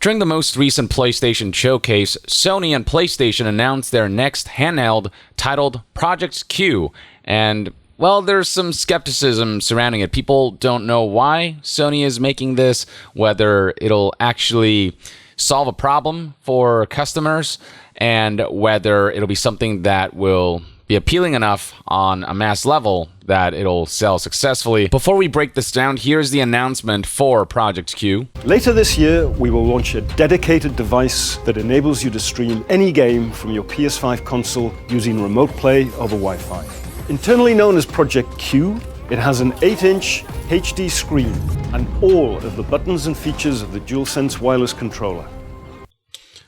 During the most recent PlayStation showcase, Sony and PlayStation announced their next handheld titled Project Q, and well, there's some skepticism surrounding it. People don't know why Sony is making this, whether it'll actually solve a problem for customers, and whether it'll be something that will be appealing enough on a mass level that it'll sell successfully. Before we break this down, here's the announcement for Project Q. Later this year, we will launch a dedicated device that enables you to stream any game from your PS5 console using remote play over Wi-Fi. Internally known as Project Q, it has an 8-inch HD screen and all of the buttons and features of the DualSense wireless controller.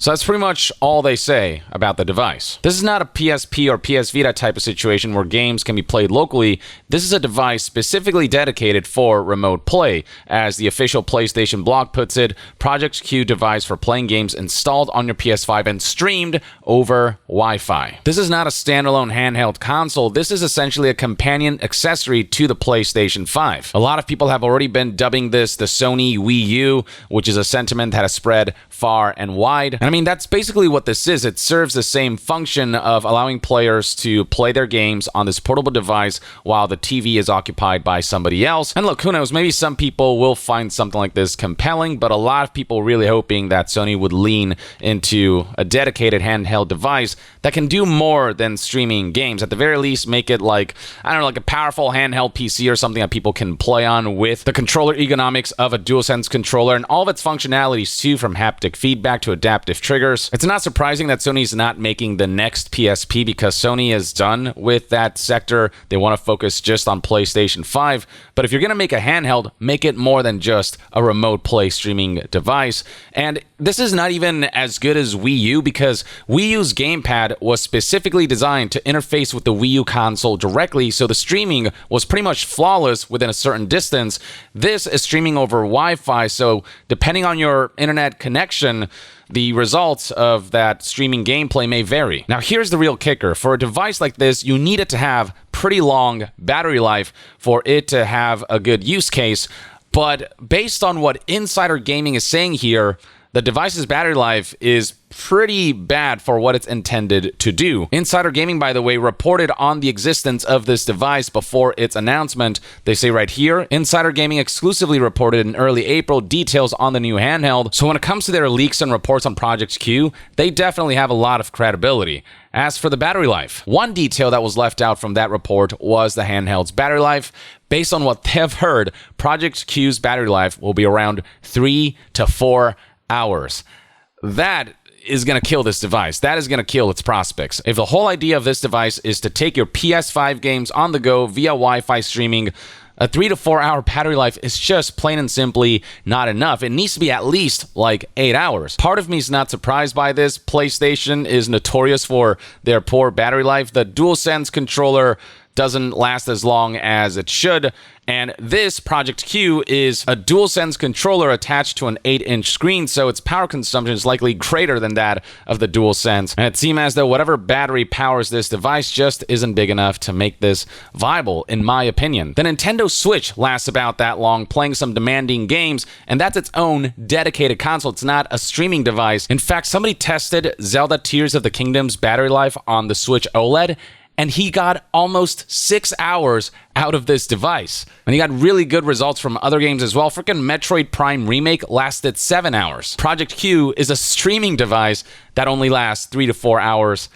So that's pretty much all they say about the device. This is not a PSP or PS Vita type of situation where games can be played locally. This is a device specifically dedicated for remote play. As the official PlayStation blog puts it, Project Q device for playing games installed on your PS5 and streamed over Wi-Fi. This is not a standalone handheld console. This is essentially a companion accessory to the PlayStation 5. A lot of people have already been dubbing this the Sony Wii U, which is a sentiment that has spread far and wide. I mean, that's basically what this is. It serves the same function of allowing players to play their games on this portable device while the TV is occupied by somebody else. And look, who knows, maybe some people will find something like this compelling, but a lot of people really hoping that Sony would lean into a dedicated handheld device that can do more than streaming games. At the very least, make it like, I don't know, like a powerful handheld PC or something that people can play on with the controller ergonomics of a DualSense controller and all of its functionalities too, from haptic feedback to adaptive triggers. It's not surprising that Sony's not making the next PSP because Sony is done with that sector. They want to focus just on PlayStation 5. But if you're going to make a handheld, make it more than just a remote play streaming device. And this is not even as good as Wii U because Wii U's gamepad was specifically designed to interface with the Wii U console directly, so the streaming was pretty much flawless within a certain distance. This is streaming over Wi-Fi, so depending on your internet connection, the results of that streaming gameplay may vary. Now, here's the real kicker. For a device like this, you need it to have pretty long battery life for it to have a good use case. But based on what Insider Gaming is saying here, the device's battery life is pretty bad for what it's intended to do. Insider Gaming, by the way, reported on the existence of this device before its announcement. They say right here, Insider Gaming exclusively reported in early April details on the new handheld. So when it comes to their leaks and reports on Project Q, they definitely have a lot of credibility. As for the battery life, one detail that was left out from that report was the handheld's battery life. Based on what they've heard, Project Q's battery life will be around 3 to 4 hours. That is going to kill this device. That is going to kill its prospects. If the whole idea of this device is to take your PS5 games on the go via Wi-Fi streaming, a 3 to 4 hour battery life is just plain and simply not enough. It needs to be at least like 8 hours. Part of me is not surprised by this. PlayStation is notorious for their poor battery life. The DualSense controller doesn't last as long as it should. And this Project Q is a DualSense controller attached to an 8-inch screen, so its power consumption is likely greater than that of the DualSense. And it seems as though whatever battery powers this device just isn't big enough to make this viable, in my opinion. The Nintendo Switch lasts about that long, playing some demanding games, and that's its own dedicated console. It's not a streaming device. In fact, somebody tested Zelda Tears of the Kingdom's battery life on the Switch OLED, and he got almost 6 hours out of this device. And he got really good results from other games as well. Freaking Metroid Prime Remake lasted 7 hours. Project Q is a streaming device that only lasts 3 to 4 hours.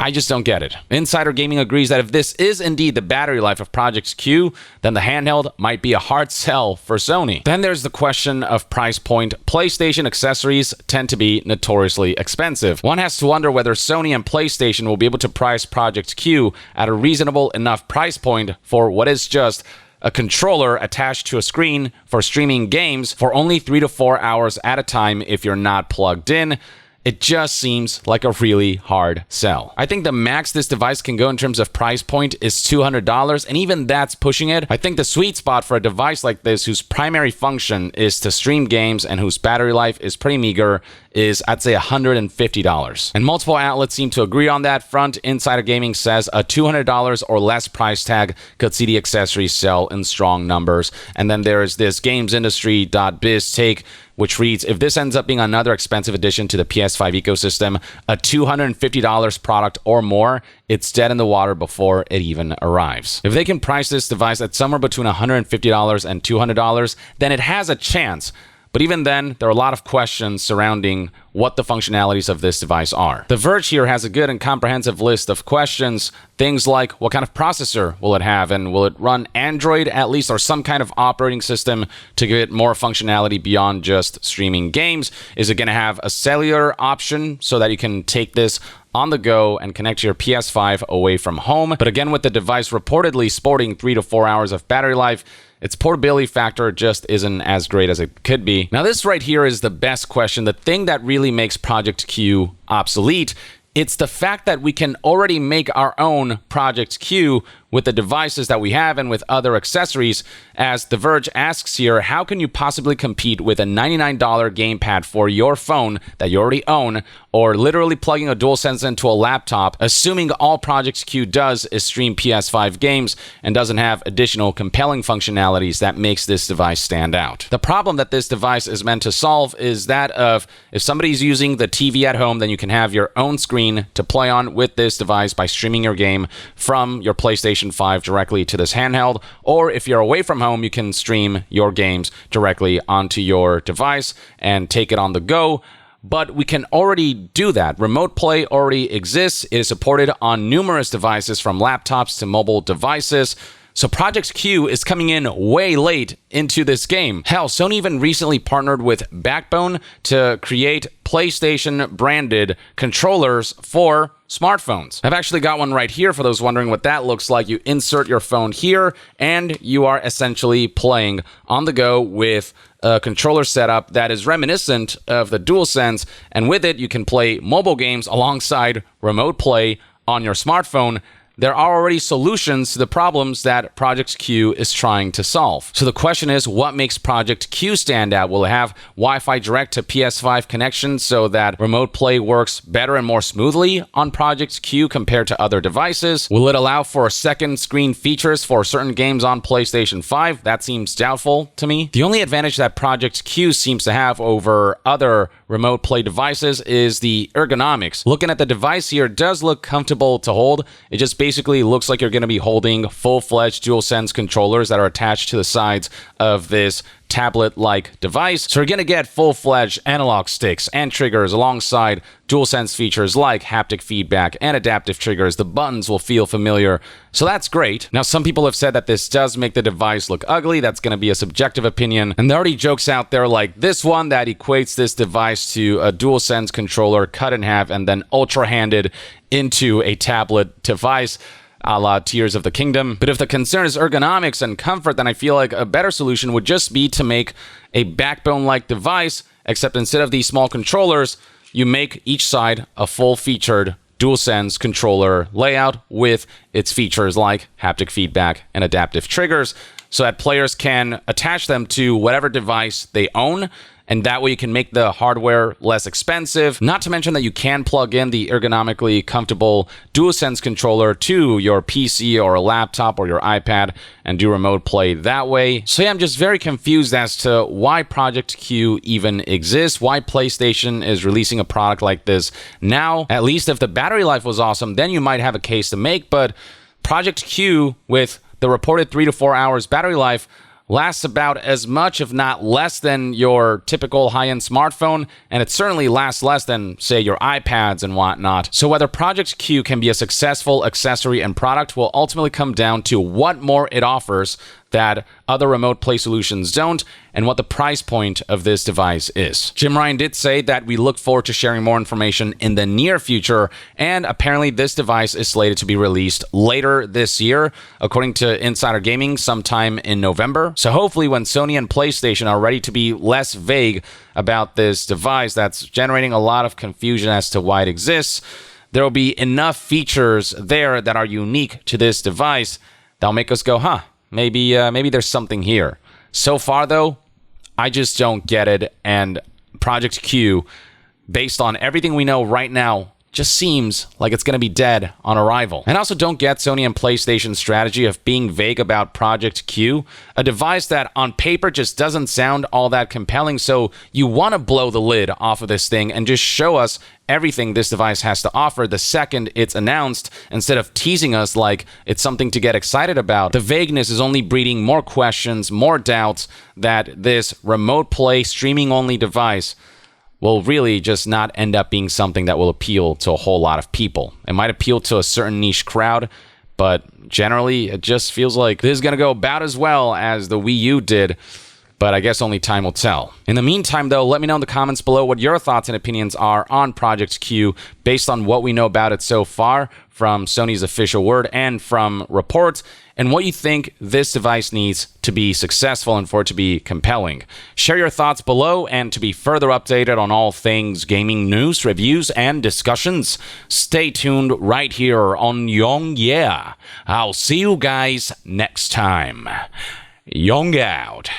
I just don't get it. Insider Gaming agrees that if this is indeed the battery life of Project Q, then the handheld might be a hard sell for Sony. Then there's the question of price point. PlayStation accessories tend to be notoriously expensive. One has to wonder whether Sony and PlayStation will be able to price Project Q at a reasonable enough price point for what is just a controller attached to a screen for streaming games for only 3 to 4 hours at a time if you're not plugged in. It just seems like a really hard sell. I think the max this device can go in terms of price point is $200, and even that's pushing it. I think the sweet spot for a device like this, whose primary function is to stream games and whose battery life is pretty meager, is, I'd say, $150. And multiple outlets seem to agree on that front. Insider Gaming says a $200 or less price tag could see the accessories sell in strong numbers. And then there is this gamesindustry.biz take, which reads, if this ends up being another expensive addition to the PS5 ecosystem, a $250 product or more, it's dead in the water before it even arrives. If they can price this device at somewhere between $150 and $200, then it has a chance. But even then, there are a lot of questions surrounding what the functionalities of this device are. The Verge here has a good and comprehensive list of questions. Things like, what kind of processor will it have? And will it run Android at least, or some kind of operating system to give it more functionality beyond just streaming games? Is it going to have a cellular option so that you can take this on the go and connect to your PS5 away from home? But again, with the device reportedly sporting 3 to 4 hours of battery life, its portability factor just isn't as great as it could be. Now, this right here is the best question, the thing that really makes Project Q obsolete. It's the fact that we can already make our own Project Q with the devices that we have and with other accessories. As The Verge asks here, how can you possibly compete with a $99 gamepad for your phone that you already own, or literally plugging a DualSense into a laptop, assuming all Project Q does is stream PS5 games and doesn't have additional compelling functionalities that makes this device stand out? The problem that this device is meant to solve is that of, if somebody's using the TV at home, then you can have your own screen to play on with this device by streaming your game from your PlayStation 5 directly to this handheld, or if you're away from home, you can stream your games directly onto your device and take it on the go. But we can already do that. Remote play already exists. It is supported on numerous devices, from laptops to mobile devices. So Project Q is coming in way late into this game. Hell, Sony even recently partnered with Backbone to create PlayStation-branded controllers for smartphones. I've actually got one right here for those wondering what that looks like. You insert your phone here, and you are essentially playing on the go with a controller setup that is reminiscent of the DualSense, and with it, you can play mobile games alongside remote play on your smartphone. There are already solutions to the problems that Project Q is trying to solve. So the question is, what makes Project Q stand out? Will it have Wi-Fi direct to PS5 connection so that remote play works better and more smoothly on Project Q compared to other devices? Will it allow for second screen features for certain games on PlayStation 5? That seems doubtful to me. The only advantage that Project Q seems to have over other remote play devices is the ergonomics. Looking at the device here, it does look comfortable to hold. It just basically looks like you're going to be holding full-fledged DualSense controllers that are attached to the sides of this tablet-like device. So you're going to get full-fledged analog sticks and triggers alongside DualSense features like haptic feedback and adaptive triggers. The buttons will feel familiar, so that's great. Now, some people have said that this does make the device look ugly. That's going to be a subjective opinion. And there are already jokes out there like this one that equates this device to a DualSense controller cut in half and then ultra-handed into a tablet device, a la Tears of the Kingdom. But if the concern is ergonomics and comfort, then I feel like a better solution would just be to make a Backbone-like device, except instead of these small controllers, you make each side a full-featured DualSense controller layout with its features like haptic feedback and adaptive triggers, so that players can attach them to whatever device they own, and that way you can make the hardware less expensive. Not to mention that you can plug in the ergonomically comfortable DualSense controller to your PC or a laptop or your iPad and do remote play that way. So yeah, I'm just very confused as to why Project Q even exists, why PlayStation is releasing a product like this now. At least if the battery life was awesome, then you might have a case to make, but Project Q, with the reported 3 to 4 hours battery life, lasts about as much, if not less, than your typical high-end smartphone, and it certainly lasts less than, say, your iPads and whatnot. So whether Project Q can be a successful accessory and product will ultimately come down to what more it offers that other remote play solutions don't, and what the price point of this device is. Jim Ryan did say that we look forward to sharing more information in the near future, and apparently this device is slated to be released later this year, according to Insider Gaming, sometime in November. So hopefully when Sony and PlayStation are ready to be less vague about this device that's generating a lot of confusion as to why it exists, there will be enough features there that are unique to this device that'll make us go, huh, maybe there's something here. So far, though, I just don't get it. And Project Q, based on everything we know right now, just seems like it's going to be dead on arrival. And I also don't get Sony and PlayStation's strategy of being vague about Project Q, a device that on paper just doesn't sound all that compelling, so you want to blow the lid off of this thing and just show us everything this device has to offer the second it's announced, instead of teasing us like it's something to get excited about. The vagueness is only breeding more questions, more doubts that this remote play streaming-only device will really just not end up being something that will appeal to a whole lot of people. It might appeal to a certain niche crowd, but generally it just feels like this is going to go about as well as the Wii U did, but I guess only time will tell. In the meantime, though, let me know in the comments below what your thoughts and opinions are on Project Q based on what we know about it so far from Sony's official word and from reports, and what you think this device needs to be successful and for it to be compelling. Share your thoughts below, and to be further updated on all things gaming news, reviews, and discussions, stay tuned right here on Young Yeah. I'll see you guys next time. Young out.